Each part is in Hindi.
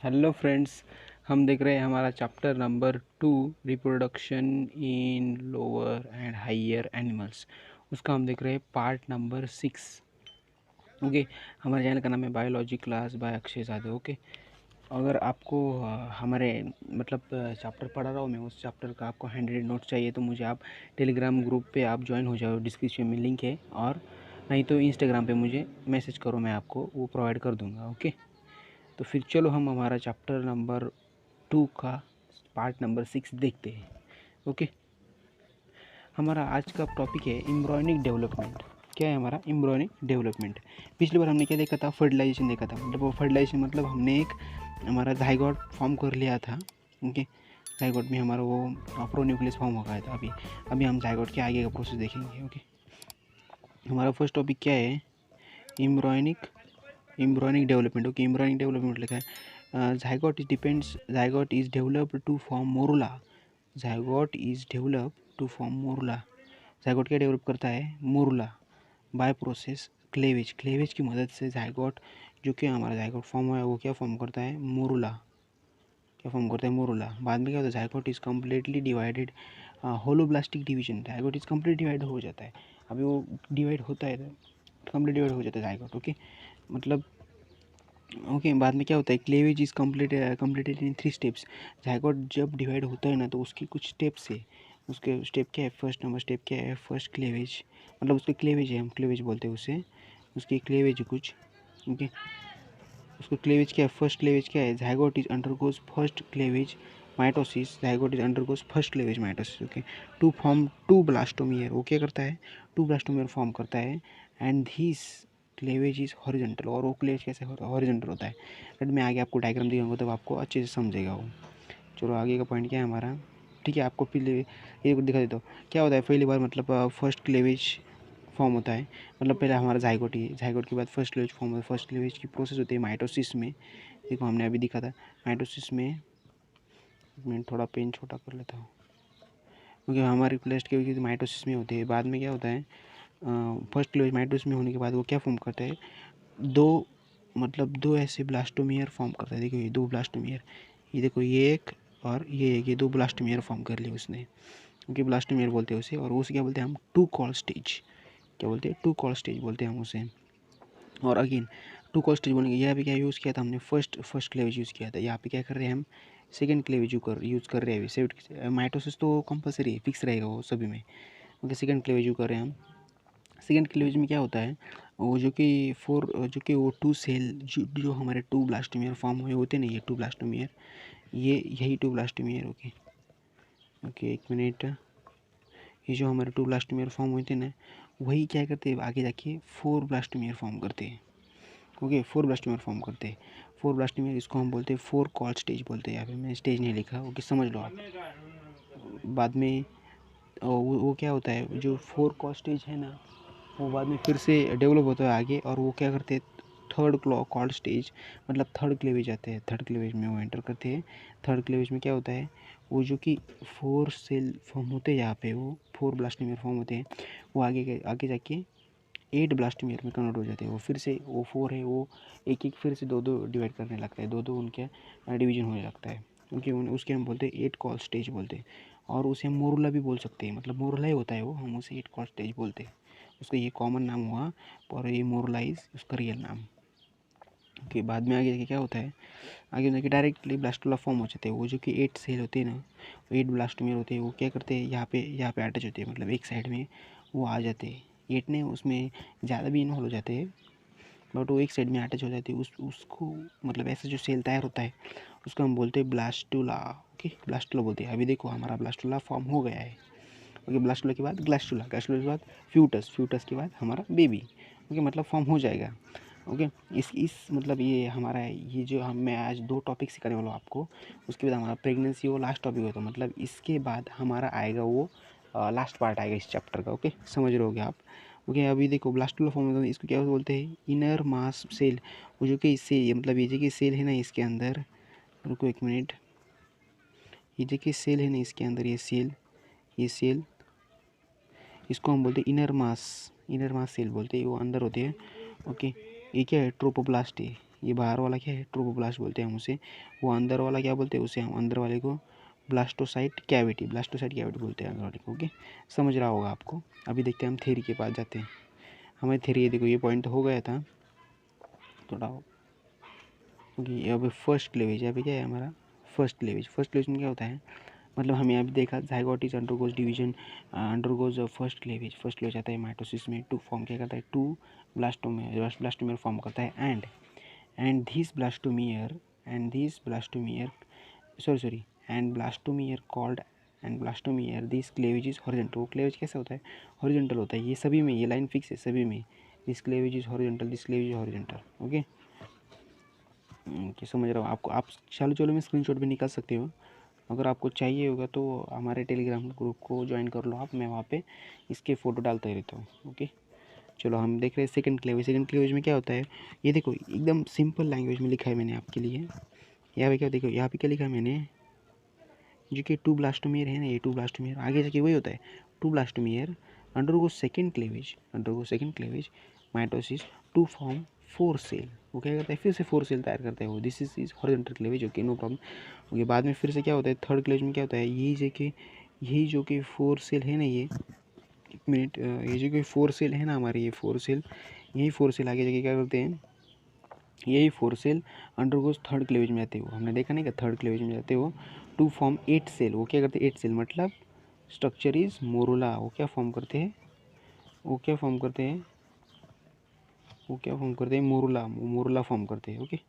हेलो फ्रेंड्स, हम देख रहे हैं हमारा chapter number 2 reproduction in lower and higher animals. उसका हम देख रहे हैं पार्ट नंबर 6। ओके, हमारे चैनल का नाम है biology class by Akshay Yadav. Okay, अगर आपको हमारे चैप्टर पढ़ा रहा हूँ मैं, उस चैप्टर का आपको हैंड रिटन नोट चाहिए तो मुझे आप टेलीग्राम ग्रुप पे आप ज्वाइन हो जाओ, डिस्क्रिप्शन में लिंक है। और नहीं तो इंस्टाग्राम पे मुझे मैसेज करो, मैं आपको वो प्रोवाइड कर दूँगा। ओके, तो फिर चलो हम हमारा चैप्टर नंबर 2 का पार्ट नंबर 6 देखते हैं। ओके, हमारा आज का टॉपिक है एम्ब्रियोनिक डेवलपमेंट। क्या है हमारा एम्ब्रियोनिक डेवलपमेंट? पिछली बार हमने क्या देखा था? फर्टिलाइजेशन देखा था। मतलब वो फर्टिलाइजेशन मतलब हमने एक हमारा जाइगोट फॉर्म कर लिया था। ओके, जाइगोट में हमारा वो प्रोन्यूक्लियस फॉर्म हो गया था। अभी हम जाइगोट के आगे का प्रोसेस देखेंगे। ओके, हमारा फर्स्ट टॉपिक क्या है? Embryonic development. Okay, embryonic development लिखा है zygote is developed to form morula। zygote is developed to form morula। zygote क्या डेवलप करता है? Morula. By process cleavage. Cleavage की मदद से zygote, जो कि हमारा zygote फॉर्म हुआ है, वो क्या फॉर्म करता है? मोरुला। क्या फॉर्म करता है? मोरुला। बाद में क्या होता है? zygote is completely divided. Holoblastic division. zygote is complete divide हो जाता है। अभी वो डिवाइड होता है, कम्प्लीट डिवाइड हो जाता है zygote। ओके, मतलब ओके, बाद में क्या होता है? Cleavage is completed in 3 steps. Zygote जब डिवाइड होता है ना, तो उसकी कुछ स्टेप्स है। उसके स्टेप क्या है? फर्स्ट नंबर स्टेप क्या है? First cleavage. मतलब उसके क्लेवेज है, हम क्लेवेज बोलते हैं उसे। उसकी क्लेवेज है कुछ। ओके, उसको क्लेवेज क्या है? फर्स्ट क्लेवेज क्या है? Zygote is undergoes first cleavage mitosis. Zygote is undergoes first cleavage mitosis. Okay, to form two blastomere. वो क्या करता है? टू ब्लास्टोमियर फॉर्म करता है। And this cleavage is horizontal. और वो क्लेवेज कैसे हॉरिजॉन्टल होता है? बट मैं आगे आपको डायग्राम दिखाऊंगा तब आपको अच्छे से समझेगा वो। चलो आगे का पॉइंट क्या है हमारा? ठीक है, आपको पहले ये दिखा देता हूँ क्या होता है। पहली बार मतलब फर्स्ट क्लेवेज फॉर्म होता है। मतलब पहले हमारा जाइगोट ही, जाइगोट के बाद फर्स्ट क्लेवेज फॉर्म होता है। फर्स्ट क्लेवेज की प्रोसेस होती है माइटोसिस में। देखो हमने अभी दिखा था माइटोसिस में। मैं थोड़ा पेन छोटा कर लेता हूँ क्योंकि हमारी प्लेस्ट के माइटोसिस में होती है। बाद में क्या होता है? फर्स्ट क्लेवेज माइटोसिस में होने के बाद वो क्या फॉर्म करता है? दो ऐसे ब्लास्टोमियर फॉर्म करता है। देखो ये 2 ब्लास्टोमियर, ये देखो ये एक और ये एक, ये 2 ब्लास्टोमियर फॉर्म कर लिए उसने, क्योंकि ब्लास्टोमियर बोलते हैं उसे। और उसे क्या बोलते हैं हम? Two cell stage. क्या बोलते हैं? टू कॉल स्टेज बोलते हैं हम उसे। और अगेन टू कॉल स्टेज बोलेंगे। यहाँ पे क्या यूज़ किया था हमने? फर्स्ट क्लेवेज यूज़ किया था। यहाँ पे क्या कर रहे हैं हम? सेकेंड क्लेवेज यूज़ कर रहे हैं अभी। माइटोसिस तो कंपलसरी है, फिक्स रहेगा वो सभी में। ओके, सेकेंड क्लेवेज यूज़ कर रहे हैं हम। सेकेंड क्लीवेज में क्या होता है? वो जो कि वो 2 सेल जो हमारे 2 ब्लास्टोमियर फॉर्म हुए होते हैं ना, ये 2 ब्लास्टोमियर, ये यही 2 ब्लास्टोमियर। ओके ओके, एक मिनट। ये जो हमारे 2 ब्लास्टोमियर फॉर्म होते हैं ना, वही क्या करते हैं? आगे जाके 4 ब्लास्टोमियर फॉर्म करते हैं। ओके, 4 ब्लास्टोमियर फॉर्म करते हैं। 4 ब्लास्टोमियर, इसको हम बोलते हैं 4 कॉल स्टेज बोलते हैं। यहाँ पे मैंने स्टेज नहीं लिखा, ओके, समझ लो आप। बाद में वो क्या होता है? जो 4 कॉल स्टेज है ना, वो बाद में फिर से डेवलप होता है आगे। और वो क्या करते हैं? थर्ड कॉल्ड स्टेज, मतलब थर्ड क्लेवेज आते हैं। थर्ड क्लेवेज में वो एंटर करते हैं। थर्ड क्लेवेज में क्या होता है? वो जो कि 4 सेल फॉर्म होते हैं यहाँ पे, वो 4 ब्लास्टोमियर फॉर्म होते हैं। वो आगे जाके 8 ब्लास्टोमियर में कन्वर्ट हो जाते हैं। वो फिर से वो 4 है, वो एक फिर से 2 डिवाइड करने लगता है। 2 उनके डिवीजन होने लगता है। क्योंकि उसके हम बोलते हैं 8 कॉल स्टेज बोलते हैं। और उसे हम मोरुला भी बोल सकते हैं। मतलब मोरुला ही होता है वो, हम उसे 8 कॉल स्टेज बोलते हैं। उसका ये कॉमन नाम हुआ और ये मोरलाइज उसका रियल नाम। ओके, बाद में आगे क्या होता है? आगे जाके डायरेक्टली ब्लास्टोला फॉर्म हो जाते हैं। वो जो कि 8 सेल होते हैं ना, वो 8 ब्लास्टोमियर होते हैं। वो क्या करते हैं? यहाँ पे अटैच होते हैं, मतलब एक साइड में वो आ जाते हैं। 8 ने उसमें ज़्यादा भी इन्वॉल्व हो जाते हैं, बट वो एक साइड में अटैच हो जाती है। उसको मतलब ऐसा जो सेल तैयार होता है उसको हम बोलते हैं ब्लास्टुला। ओके, ब्लास्टुला बोलते हैं। अभी देखो हमारा ब्लास्टुला फॉर्म हो गया है। ओके, ब्लास्टुला के बाद ग्लास्टुला, ग्लास्टुला के बाद फ्यूटस के बाद हमारा बेबी। ओके, मतलब फॉर्म हो जाएगा। ओके, इस मतलब ये हमारा ये जो हम मैं आज 2 टॉपिक सिखाने वाला हूँ आपको। उसके बाद हमारा प्रेगनेंसी वो लास्ट टॉपिक होता है। मतलब इसके बाद हमारा आएगा वो लास्ट पार्ट आएगा इस चैप्टर का। ओके, समझ रहे होगे आप। ओके, अभी देखो ब्लास्टुला फॉर्म होता है, इसको क्या बोलते हैं? Inner mass cell. वो जो कि इससे मतलब ये जो कि सेल है ना इसके अंदर, रुको एक मिनट, ये जो कि सेल है ना इसके अंदर, ये सेल इसको हम बोलते हैं इनर मास सेल बोलते हैं। वो अंदर होते हैं। ओके, ये क्या है? ट्रोपोब्लास्ट है। ये बाहर वाला क्या है, ट्रोपोब्लास्ट बोलते हैं हम उसे। वो अंदर वाला क्या बोलते हैं उसे, हम अंदर वाले को ब्लास्टोसाइट कैविटी बोलते हैं अंदर वाले को। ओके, समझ रहा होगा आपको। अभी देखते हैं हम थ्योरी के पास जाते हैं। हमें थ्योरी, देखो ये पॉइंट हो गया था थोड़ा, क्योंकि अब फर्स्ट क्लीवेज, यहाँ पे क्या है हमारा फर्स्ट क्लीवेज में क्या होता है, मतलब हमें यहाँ पे देखा zygote undergoes division, undergoes first cleavage आता है माइटोसिस में। टू फॉर्म क्या करता है, टू ब्लास्टोमियर फॉर्म करता है। And this blastomere this cleavage is horizontal. वो क्लेवेज कैसा होता है, हॉरिजॉन्टल होता है। ये सभी में, ये लाइन फिक्स है सभी में, this cleavage is horizontal. Okay, समझ रहा हूँ आपको। आप चलो में स्क्रीनशॉट भी निकाल सकते हो, अगर आपको चाहिए होगा तो हमारे टेलीग्राम ग्रुप को ज्वाइन कर लो आप, मैं वहाँ पे इसके फ़ोटो डालता ही रहता हूँ। ओके, चलो हम देख रहे हैं सेकंड क्लेवेज में क्या होता है। ये देखो एकदम सिंपल लैंग्वेज में लिखा है मैंने आपके लिए। यहाँ पे क्या, देखो यहाँ पे क्या लिखा है मैंने, जो कि टू ब्लास्टोमियर है ना, ये टू ब्लास्टोमियर आगे जाके वही होता है। Two blastomere undergo second cleavage mitosis to form 4 cell. वो क्या करता है, फिर से 4 सेल तैयार करता है वो। This is horizontal cleavage. Okay, no problem. Okay, बाद में फिर से क्या होता है, थर्ड क्लेवेज में क्या होता है, यही जो कि 4 सेल है ना, ये एक मिनट, ये जो कि 4 सेल है ना हमारे, ये 4 सेल, यही 4 सेल आगे जाके क्या करते हैं, यही 4 सेल अंडरगोज थर्ड क्लेवेज में जाते हो। हमने देखा नहीं कि थर्ड क्लेवेज में जाते हो टू फॉर्म 8 सेल। वो क्या करते हैं, 8 सेल मतलब स्ट्रक्चर इज मोरुला। वो क्या फॉर्म करते हैं, मोरुला फॉर्म करते हैं। Okay,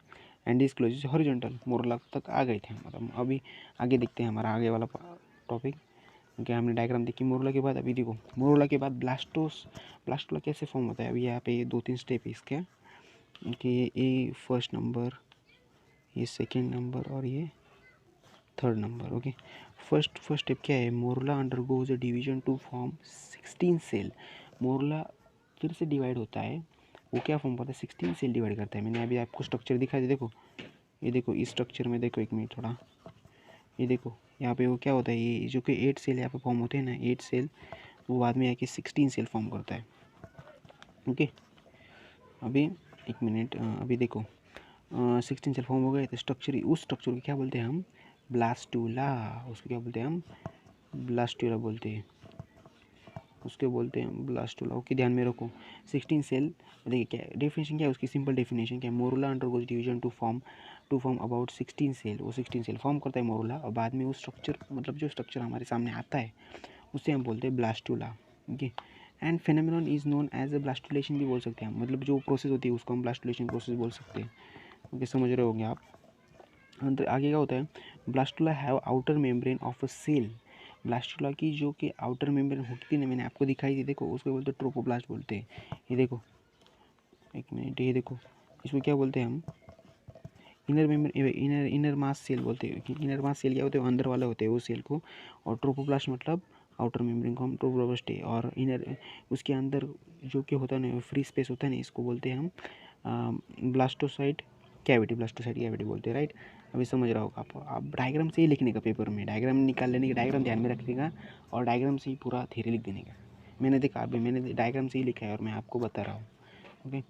and this close is horizontal. Morula तक आ गए थे मतलब। अभी आगे देखते हैं हमारा आगे वाला टॉपिक। ओके, हमने डायग्राम देखी मोरुला के बाद। अभी देखो मोरुला के बाद ब्लास्टोला कैसे फॉर्म होता है। अभी यहाँ पे 2-3 स्टेप है इसके, कि ये फर्स्ट नंबर, ये सेकेंड नंबर और ये third number. Okay, first step क्या है, morula undergoes a division to form 16 cell. Morula फिर से डिवाइड होता है। वो क्या फॉर्म करता है, 16 सेल डिवाइड करता है। मैंने अभी आपको स्ट्रक्चर दिखा दिया, देखो ये देखो इस स्ट्रक्चर में, देखो एक मिनट थोड़ा, ये देखो यहाँ पे वो क्या होता है, ये जो कि 8 सेल यहाँ पे फॉर्म होते हैं ना, 8 सेल, वो बाद में आके 16 सेल फॉर्म करता है। ओके, अभी एक मिनट, अभी देखो 16 सेल फॉर्म हो गए तो स्ट्रक्चर, उस स्ट्रक्चर को क्या बोलते हैं हम, ब्लास्टूला। उसको क्या बोलते हैं हम, ब्लास्टूला बोलते हैं, उसके बोलते हैं ब्लास्टूला। ओके, ध्यान में रखो 16 सेल। देखिए क्या डेफिनेशन क्या है उसकी, सिंपल डेफिनेशन क्या है, morula undergoes division to form about 16 cell. वो 16 सेल फॉर्म करता है मोरुला, और बाद में उस स्ट्रक्चर, मतलब जो स्ट्रक्चर हमारे सामने आता है उसे हम बोलते हैं blastula. Okay, and phenomenon is known as a blastulation भी बोल सकते हैं हम, मतलब जो प्रोसेस होती है उसको हम ब्लास्टुलेशन प्रोसेस बोल सकते हैं। ओके, समझ रहे होंगे आप। अंदर आगे क्या होता है, blastula have outer membrane of a cell. Blastula की जो कि आउटर मेम्ब्रेन होती है ना, मैंने आपको दिखाई थी, देखो उसको बोलते हैं ट्रोपोब्लास्ट बोलते हैं। ये देखो एक मिनट, ये देखो इसको क्या बोलते हैं हम, inner membrane, inner mass cell बोलते हैं। इनर मास सेल क्या होते हैं, अंदर वाले होते हैं वो सेल को, और ट्रोपोब्लास्ट मतलब आउटर मेम्ब्रेन को हम ट्रोपोब्लास्ट है। और इनर, उसके अंदर जो कि होता है ना, फ्री स्पेस होता है ना, इसको बोलते हैं हम ब्लास्टोसाइट कैविटी बोलते हैं, राइट। अभी समझ रहा होगा आप डायग्राम से ही लिखने का, पेपर में डायग्राम निकाल लेने का, डायग्राम ध्यान में रखने का, और डायग्राम से ही पूरा थ्योरी लिख देने का। मैंने देखा, अभी मैंने डायग्राम से ही लिखा है और मैं आपको बता रहा हूँ। ओके,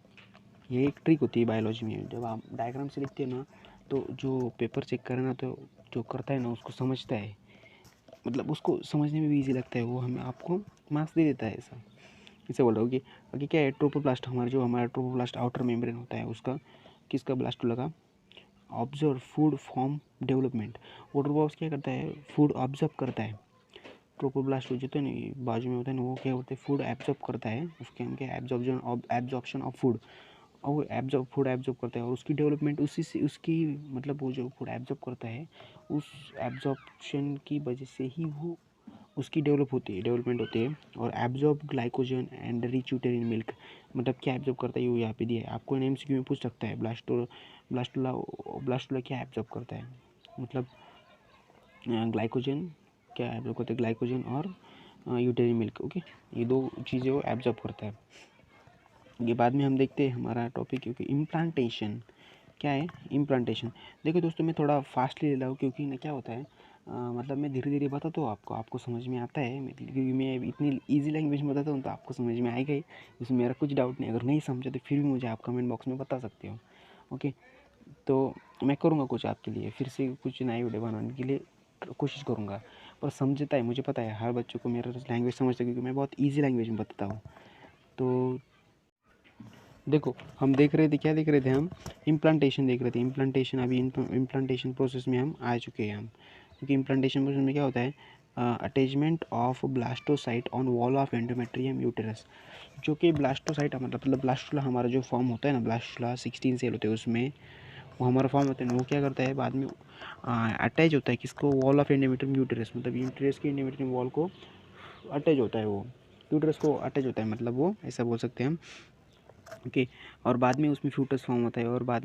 ये एक ट्रिक होती है बायोलॉजी में, जब आप डायग्राम से लिखते हैं ना, तो जो पेपर चेक करे ना, तो जो करता है ना उसको समझता है, मतलब उसको समझने में भी ईजी लगता है, वो हमें आपको मार्क्स दे देता है। ऐसा इसे बोल रहा हूँ कि आगे क्या है, ट्रोपोप्लास्ट, हमारा ट्रोपोप्लास्ट आउटर मेम्ब्रेन होता है उसका, किसका, ब्लास्ट लगा, ऑब्जर्व फूड फॉर्म डेवलपमेंट। वो ट्रोपोप्लास्ट क्या करता है, फूड ऑब्जर्व करता है। ट्रोपोब्लास्ट जो होता है ना, बाजू में होता है ना, वो क्या होता है, फूड एब्जॉर्ब करता है। उसके हम क्या, एब्जॉर्प्शन ऑफ फूड, और वो फूड एब्जॉर्ब करता है, और उसकी डेवलपमेंट उसी से, उसकी मतलब वो जो फूड एब्जॉर्ब करता है उस एब्जॉर्प्शन की वजह से ही वो उसकी डेवलपमेंट होती है। और एब्जॉर्ब ग्लाइकोजन एंड रिच्यूटर इन मिल्क, मतलब क्या एब्जॉर्ब करता है, वो यहाँ पे दिया है आपको, एमसीक्यू में पूछ सकता है। ब्लास्टोला क्या एब्जॉर्ब करता है, मतलब ग्लाइकोजन क्या एब्जॉर्ब करता है, ग्लाइकोजन और यूटेरिन मिल्क। ओके, ये दो चीज़ें वो एब्जॉर्ब करता है। ये बाद में हम देखते हैं हमारा टॉपिक, क्योंकि इम्प्लांटेशन क्या है, इम्प्लांटेशन। देखो दोस्तों, मैं थोड़ा फास्टली ले रहा हूँ, क्योंकि ना क्या होता है, मतलब मैं धीरे धीरे बताता हूँ आपको समझ में आता है, क्योंकि मैं इतनी ईजी लैंग्वेज में बताता हूँ तो आपको समझ में आएगा ही, इसमें मेरा कुछ डाउट नहीं। अगर नहीं समझा तो फिर भी मुझे आप कमेंट बॉक्स में बता सकते हो। ओके, तो मैं करूँगा कुछ आपके लिए, फिर से कुछ नई वीडियो बनाने के लिए कोशिश करूँगा। पर समझता है, मुझे पता है हर बच्चों को मेरा लैंग्वेज समझता है, क्योंकि मैं बहुत ईजी लैंग्वेज में बताता हूँ। तो देखो, हम देख रहे थे, क्या देख रहे थे हम? इम्प्लांटेशन देख रहे थे। इम्प्लांटेशन, अभी इम्प्लांटेशन प्रोसेस में हम आ चुके हैं हम, क्योंकि इम्प्लांटेशन प्रोसेस में क्या होता है? Attachment of blastocyst on wall of endometrium uterus. जो कि ब्लास्टोसाइट मतलब ब्लास्टुला हमारा जो फॉर्म होता है ना, ब्लास्टुला 16 सेल होते हैं उसमें, वो हमारा फॉर्म होता है ना, वो क्या करता है बाद में अटैच होता है किसको? वॉल ऑफ एंडोमेट्रियम यूटेरस, मतलब यूटेरस की एंडोमेट्रियम वॉल को अटैच होता है वो, यूटेरस को अटैच होता है, मतलब वो ऐसा बोल सकते हैं हम। ओके, और बाद में उसमें फ्यूटस फॉर्म होता है, और बाद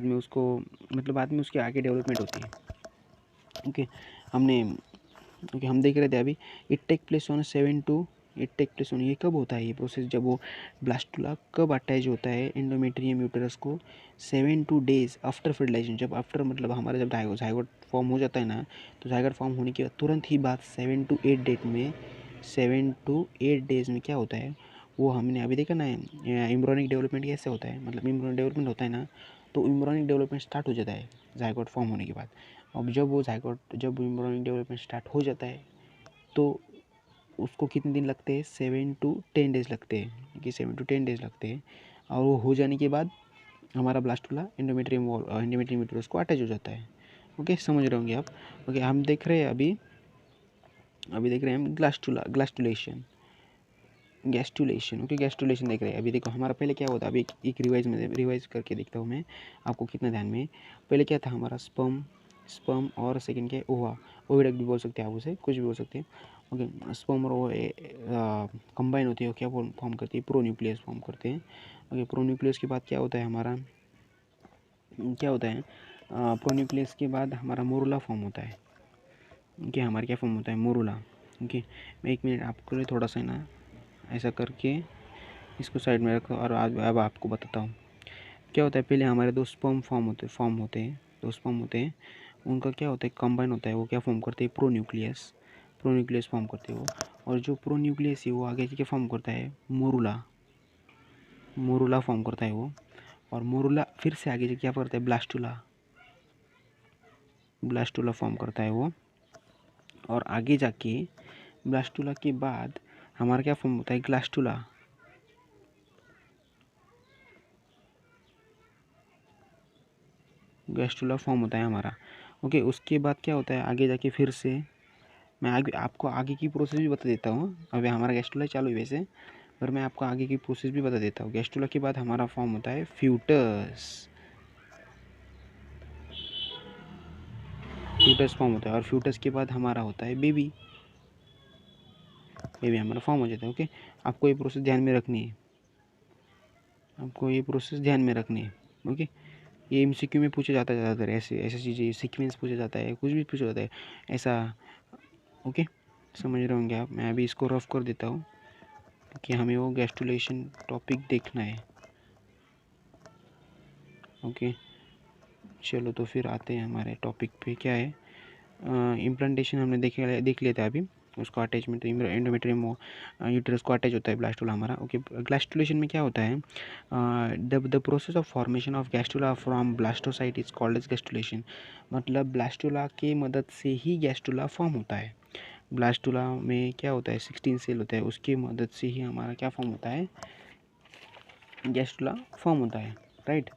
में उसको, मतलब बाद में उसकी आगे डेवलपमेंट होती है। ओके, हमने ओके हम देख रहे थे अभी, it take place on 7 to it take place on, ये कब होता है ये प्रोसेस? जब वो ब्लास्टुला कब अटैच होता है एंडोमेट्रियम यूटेरस को? 7 डेज़ आफ्टर फर्टिलाइजेशन। जब आफ्टर मतलब हमारा जब जाइगोट फॉर्म हो जाता है ना, तो जाइगोट फॉर्म होने के तुरंत ही बाद 7 टू 8 डेज़ में क्या होता है? वो हमने अभी देखा ना, एम्ब्रियोनिक डेवलपमेंट कैसे होता है, मतलब एम्ब्रियोनिक डेवलपमेंट होता है ना, तो एम्ब्रियोनिक डेवलपमेंट स्टार्ट हो जाता है जाइगोट फॉर्म होने के बाद। अब जब एम्ब्रियोनिक डेवलपमेंट स्टार्ट हो जाता है, तो उसको कितने दिन लगते हैं? 7 to 10 डेज़ लगते हैं, कि 7 to 10 डेज़ लगते हैं। और वो हो जाने के बाद हमारा ब्लास्टुला एंडोमेट्रियम यूटेरस को अटैच हो जाता है। ओके, समझ रहे होंगे आप? ओके, हम देख रहे हैं अभी देख रहे हैं हम ग्लास्टुलेशन। ओके, गैस्टुलेशन देख रहे हैं। अभी देखो हमारा पहले क्या होता है, अभी एक रिवाइज करके देखता हूँ मैं, आपको कितना ध्यान में। पहले क्या था हमारा? स्पर्म और सेकंड क्या है? ओवा। ओविडक्ट भी बोल सकते हैं आप उसे, कुछ भी बोल सकते हैं। ओके, स्पर्म और वो कंबाइन होती है, क्या फॉर्म करती है? प्रोन्यूक्लियस फॉर्म करते हैं। ओके, प्रोन्यूक्लियस के बाद क्या होता है हमारा? क्या होता है? प्रोन्यूक्लियस के बाद हमारा मोरुला फॉर्म होता है। ओके, हमारा क्या फॉर्म होता है? मोरुला। ओके, मैं 1 मिनट आपको लिए थोड़ा सा ना ऐसा करके इसको साइड में रखो, और आज अब आपको बताता हूँ क्या होता है। पहले हमारे दो स्पर्म फॉर्म होते हैं, दो स्पर्म होते हैं, उनका क्या होता है? कंबाइन होता है, वो क्या फॉर्म करते हैं? प्रोन्यूक्लियस फॉर्म करते हैं वो। और जो प्रोन्यूक्लियस है वो आगे क्या फॉर्म करता है? मोरुला फॉर्म करता है वो। और मोरुला फिर से आगे क्या करता है? ब्लास्टुला फॉर्म करता है वो। और आगे जाके ब्लास्टुला के बाद हमारा क्या फॉर्म होता है? गैस्टुला फॉर्म होता है हमारा। ओके, उसके बाद क्या होता है आगे जाके? फिर से मैं आगे आपको आगे की प्रोसेस भी बता देता हूँ। अभी हमारा गैस्टुला चालू है वैसे, पर मैं आपको आगे की प्रोसेस भी बता देता हूँ। गैस्टुला के बाद हमारा फॉर्म होता है फ्यूटस फॉर्म होता है, और फ्यूटस के बाद हमारा होता है बेबी हमारा फॉर्म हो जाता है। ओके, आपको ये प्रोसेस ध्यान में रखनी है, ओके। ये एमसीक्यू में पूछा जाता है ज़्यादातर, ऐसे ऐसी चीज़ें, सीक्वेंस पूछा जाता है, कुछ भी पूछा जाता है ऐसा। ओके, समझ रहे होंगे आप? मैं अभी इसको रफ कर देता हूँ, क्योंकि हमें वो गैस्टुलेशन टॉपिक देखना है। ओके, चलो तो फिर आते हैं हमारे टॉपिक पे। क्या है? इम्प्लांटेशन हमने देख लिया था अभी, उसका अटैचमेंट एंडोमेट्रियम यूटेरस को अटैच होता है ब्लास्टुला हमारा। ओके, ग्लास्टुलेशन में क्या होता है? The process of formation of gastrula from blastocyst is called as gastrulation. मतलब ब्लास्टुला की मदद से ही गैस्टुला फॉर्म होता है। ब्लास्टुला में क्या होता है? 16 सेल होता है, उसकी मदद से ही हमारा क्या फॉर्म होता है? गैस्टुला फॉर्म होता है, राइट।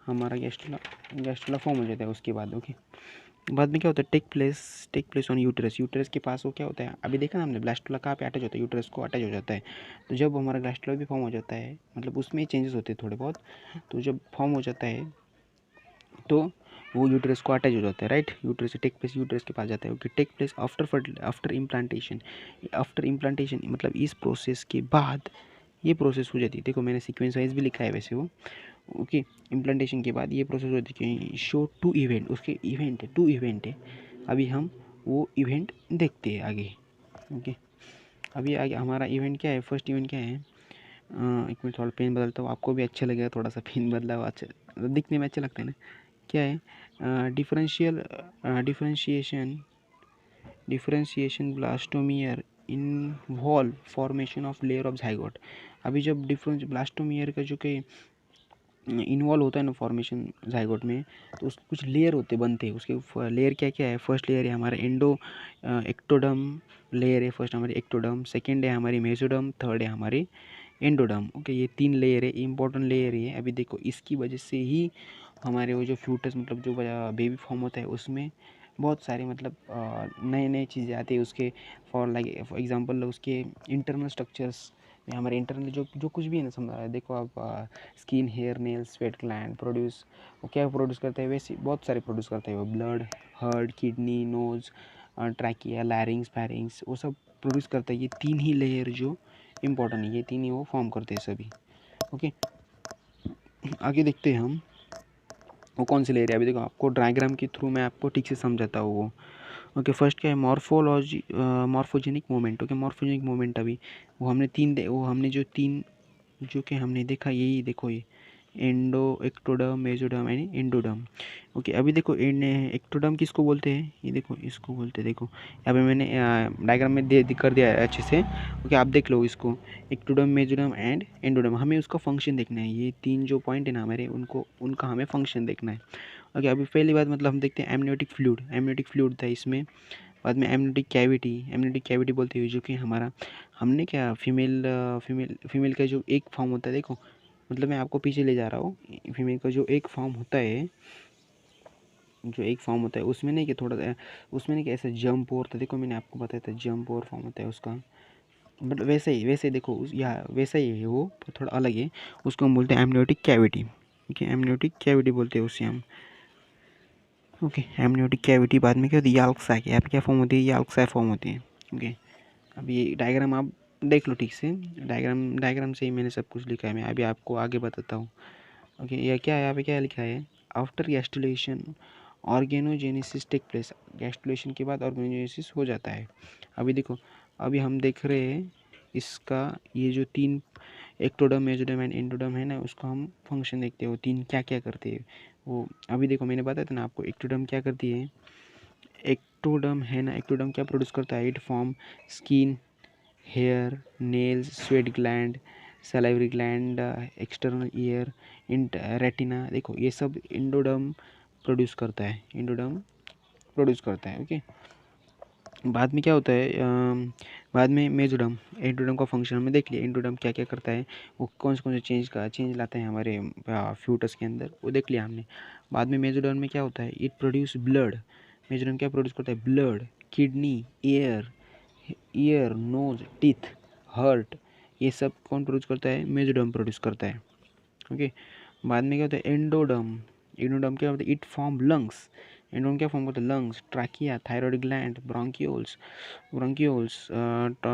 हमारा गैस्टुला फॉर्म हो जाता है उसके बाद। ओके, बाद में क्या होता है? टेक प्लेस ऑन यूटेरस के पास वो क्या होता है? अभी देखा ना हमने, ब्लास्टुला कहाँ पे अटैच होता है? यूटेरस को अटैच हो जाता है। तो जब हमारा ब्लास्टुला भी फॉर्म हो जाता है, मतलब उसमें चेंजेस होते हैं थोड़े बहुत, तो जब फॉर्म हो जाता है तो वो यूटेरस को अटैच हो जाता है, राइट। यूटेरस के पास जाता है। Okay, take place after implantation मतलब इस प्रोसेस के बाद ये प्रोसेस हो जाती है। देखो मैंने सीक्वेंस वाइज भी लिखा है वैसे वो। ओके, इम्प्लांटेशन के बाद ये प्रोसेस होती है। शो टू इवेंट, उसके इवेंट है, 2 इवेंट है। अभी हम वो इवेंट देखते हैं आगे। ओके, अभी आगे हमारा इवेंट क्या है? फर्स्ट इवेंट क्या है? एक मिनट, थोड़ा पेन बदलता हूँ, आपको भी अच्छा लगेगा थोड़ा सा पेन बदला हुआ, अच्छा दिखने में अच्छा लगता है ना। क्या है? Differentiation blastomere involve formation of layer of zygote. अभी जब ब्लास्टोमियर का जो कि इन्वॉल्व होता है ना फॉर्मेशन जाइगोट में, तो उस कुछ लेयर होते बनते हैं उसके। लेयर क्या क्या है? फर्स्ट लेयर है हमारा एक्टोडर्म लेयर है, फर्स्ट हमारी एक्टोडर्म, सेकेंड है हमारी मेसोडर्म, थर्ड है हमारी एंडोडर्म। ओके, ये 3 लेयर है, इंपॉर्टेंट लेयर है। अभी देखो इसकी वजह से ही हमारे वो जो फ्यूटस मतलब जो बेबी फॉर्म होता है उसमें बहुत सारे मतलब नए नए चीज़ें आती है उसके। फॉर एग्जांपल उसके इंटरनल स्ट्रक्चर्स में हमारे इंटरनल जो जो कुछ भी है ना, समझ देखो आप, skin, hair, nails, sweat gland produce, वो क्या प्रोड्यूस करते हैं? वैसे बहुत सारे प्रोड्यूस करते हैं वो, blood, heart, kidney, nose, trachea, larynx, pharynx, वो सब प्रोड्यूस करता है। ये 3 ही लेयर जो इम्पोर्टेंट है, ये 3 ही वो फॉर्म करते हैं सभी। ओके, आगे देखते हैं हम वो कौन सी लेयर है। अभी देखो आपको डायग्राम के थ्रू मैं आपको ठीक से समझाता हूँ वो। ओके, फर्स्ट क्या है? Morphogenic moment. Okay, morphogenic moment अभी वो हमने जो 3 जो कि हमने देखा, यही देखो ये ectoderm, mesoderm and endoderm. Okay, अभी देखो एक्टोडर्म किसको बोलते हैं? ये देखो इसको बोलते हैं। देखो यहाँ पे मैंने डायग्राम में कर दिया है अच्छे से। ओके, आप देख लो इसको, एक्टोडर्म, मेसोडर्म एंड एंडोडर्म। हमें उसका फंक्शन देखना है, ये 3 जो पॉइंट है ना हमारे, उनका हमें फंक्शन देखना है। ओके, अभी पहली बात मतलब हम देखते हैं एमनियोटिक फ्लूइड। एमनियोटिक फ्लूइड था इसमें, बाद में एमनियोटिक कैविटी बोलते हैं जो कि हमारा, हमने क्या फीमेल का जो एक फॉर्म होता है, देखो मतलब मैं आपको पीछे ले जा रहा हूँ। फीमेल का जो एक फॉर्म होता है, उसमें नहीं कि थोड़ा उसमें नहीं कि ऐसा जंप और था, देखो मैंने आपको बताया था जंप और फॉर्म होता है उसका, बट वैसे ही देखो या वैसा ही है वो, पर थोड़ा अलग है। उसको हम बोलते हैं amniotic cavity. Okay, amniotic cavity बोलते हैं उसे हम। ओके, एमनियोटिक कैविटी बाद में क्या होती है? याल्क सैक। यहाँ पे क्या फॉर्म होती है? याल्क सैक फॉर्म होती है। ओके, अब ये डायग्राम आप देख लो ठीक से। डायग्राम से ही मैंने सब कुछ लिखा है, मैं अभी आपको आगे बताता हूँ। ओके, ये क्या है? यहाँ पे क्या लिखा है? After gastrulation organogenesis take place. Gastrulation के बाद ऑर्गेनोजेनेसिस हो जाता है। अभी देखो, अभी हम देख रहे हैं इसका, ये जो 3 एक्टोडर्म, मेसोडर्म एंड एंडोडर्म है ना, उसका हम फंक्शन देखते हैं, वो 3 क्या क्या करते हैं वो। अभी देखो मैंने बताया था ना आपको, एक्टोडर्म क्या करती है? एक्टोडर्म है ना, एक्टोडर्म क्या प्रोड्यूस करता है? It form skin, hair, nails, sweat gland, salivary gland, external ear, retina. देखो ये सब एंडोडर्म प्रोड्यूस करता है, ओके। बाद में क्या होता है? बाद में मेसोडर्म, एंडोडर्म का फंक्शन हमने देख लिया। एंडोडर्म क्या क्या करता है, वो कौन से चेंज लाता है हमारे फ्यूटस के अंदर, वो देख लिया हमने। बाद में मेसोडर्म में क्या होता है? It produce blood. मेसोडर्म क्या प्रोड्यूस करता है? Blood, kidney, ear, nose, teeth, heart, ये सब कौन प्रोड्यूस करता है? मेसोडर्म प्रोड्यूस करता है। ओके, बाद में क्या होता है? एंडोडर्म क्या होता है? It form lungs. एंडोडर्म क्या फॉर्म करता है? Lungs, trachea, thyroid gland, bronchioles,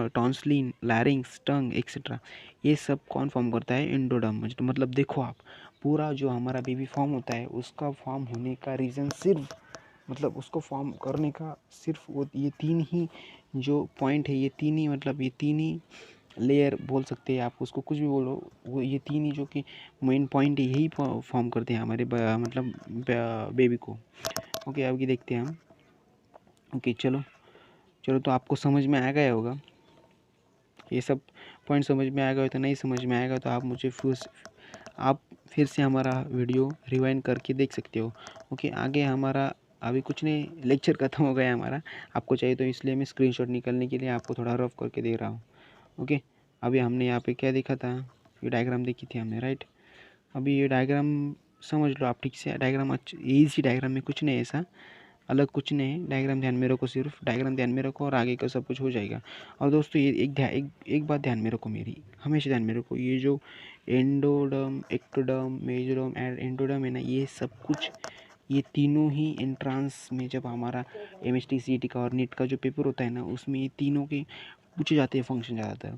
tonsils, larynx, tongue etcetera, ये सब कौन फॉर्म करता है? एंडोडर्म। तो मतलब देखो आप, पूरा जो हमारा बेबी फॉर्म होता है उसका फॉर्म होने का रीज़न सिर्फ, मतलब उसको फॉर्म करने का सिर्फ वो ये 3 ही जो पॉइंट है, ये 3 ही, मतलब ये 3 ही लेयर बोल सकते हैं आप, उसको कुछ भी बोलो, वो ये 3 ही जो कि मेन पॉइंट है, यही फॉर्म करते हैं हमारे मतलब बेबी को। ओके, आगे देखते हैं हम। ओके, चलो तो आपको समझ में आ गया होगा ये सब पॉइंट। समझ में आ गया तो, नहीं समझ में आएगा तो आप फिर से हमारा वीडियो रिवाइंड करके देख सकते हो। ओके, आगे हमारा अभी कुछ नहीं, लेक्चर ख़त्म हो गया हमारा। आपको चाहिए तो इसलिए मैं स्क्रीनशॉट निकालने के लिए आपको थोड़ा रफ करके दे रहा हूँ। ओके, अभी हमने यहाँ पे क्या देखा था? ये डायग्राम देखी थी हमने, राइट। अभी ये डायग्राम समझ लो आप ठीक से। डायग्राम ईजी डायग्राम में कुछ नहीं ऐसा अलग, कुछ नहीं है। डायग्राम ध्यान में रखो, सिर्फ डायग्राम ध्यान में रखो और आगे का सब कुछ हो जाएगा। और दोस्तों ये एक बात ध्यान में रखो, मेरी हमेशा ध्यान में रखो, ये जो endoderm, ectoderm, mesoderm and endoderm है ना, ये सब कुछ, ये तीनों ही एंट्रांस में जब हमारा MHT CET का और नीट का जो पेपर होता है ना, उसमें ये तीनों के पूछे जाते हैं फंक्शन ज़्यादातर।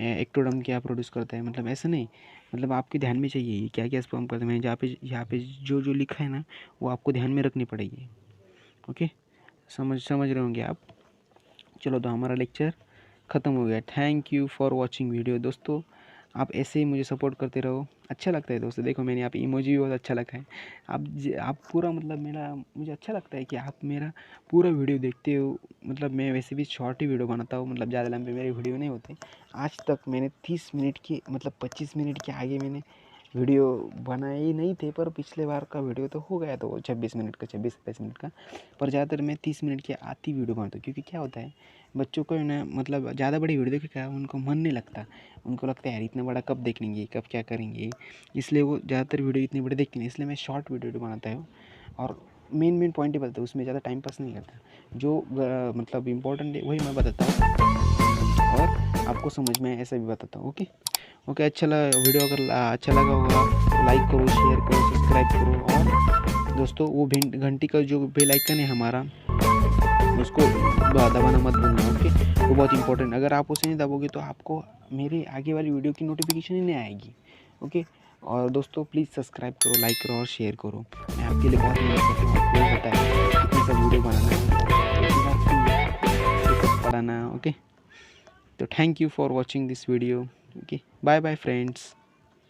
एक्टोडर्म क्या प्रोड्यूस करता है, मतलब ऐसा नहीं, मतलब आपके ध्यान में चाहिए ये क्या क्या परफॉर्म करता है। मैंने यहाँ पे जो जो लिखा है ना, वो आपको ध्यान में रखनी पड़ेगी। ओके, समझ रहे होंगे आप। चलो तो हमारा लेक्चर ख़त्म हो गया। Thank you for watching video. दोस्तों आप ऐसे ही मुझे सपोर्ट करते रहो, अच्छा लगता है दोस्तों। देखो मैंने यहाँ पे इमोजी भी बहुत अच्छा लगा है। आप पूरा मतलब मुझे अच्छा लगता है कि आप मेरा पूरा वीडियो देखते हो। मतलब मैं वैसे भी शॉर्ट ही वीडियो बनाता हूँ, मतलब ज़्यादा लंबे मेरे वीडियो नहीं होते। आज तक मैंने 30 मिनट के मतलब 25 मिनट के आगे मैंने वीडियो बनाए ही नहीं थे, पर पिछले बार का वीडियो तो हो गया, तो 26 मिनट का, 26-27 मिनट का। पर ज़्यादातर मैं 30 मिनट की आती वीडियो बनाता हूँ, क्योंकि क्या होता है बच्चों को ना, मतलब ज़्यादा बड़ी वीडियो देखे क्या उनको मन नहीं लगता, उनको लगता है यार इतना बड़ा कब देख लेंगे, कब क्या करेंगे, इसलिए वो ज़्यादातर वीडियो इतनी बड़ी देखते नहीं। इसलिए मैं शॉर्ट वीडियो बनाता हूँ और मेन पॉइंट ही बताता हूँ, उसमें ज़्यादा टाइम पास नहीं करता। जो मतलब इम्पोर्टेंट है वही मैं बताता हूँ और आपको समझ में ऐसा भी बताता हूँ। ओके, अच्छा लगा वीडियो, अगर अच्छा लगा होगा तो लाइक करो, शेयर करो, सब्सक्राइब करो, और दोस्तों वो घंटी का जो बेल आइकन है हमारा, उसको दबाना मत भूलना। ओके, वो बहुत इंपॉर्टेंट, अगर आप उसे नहीं दबोगे तो आपको मेरी आगे वाली वीडियो की नोटिफिकेशन ही नहीं आएगी। ओके, और दोस्तों प्लीज़ सब्सक्राइब करो, लाइक करो और शेयर करो। मैं आपके लिए बहुत मेहनत करता हूँ, आपको पता है कितनी सब वीडियो बनाना है, पढ़ाना है। ओके, तो thank you for watching this video. Okay, bye bye friends.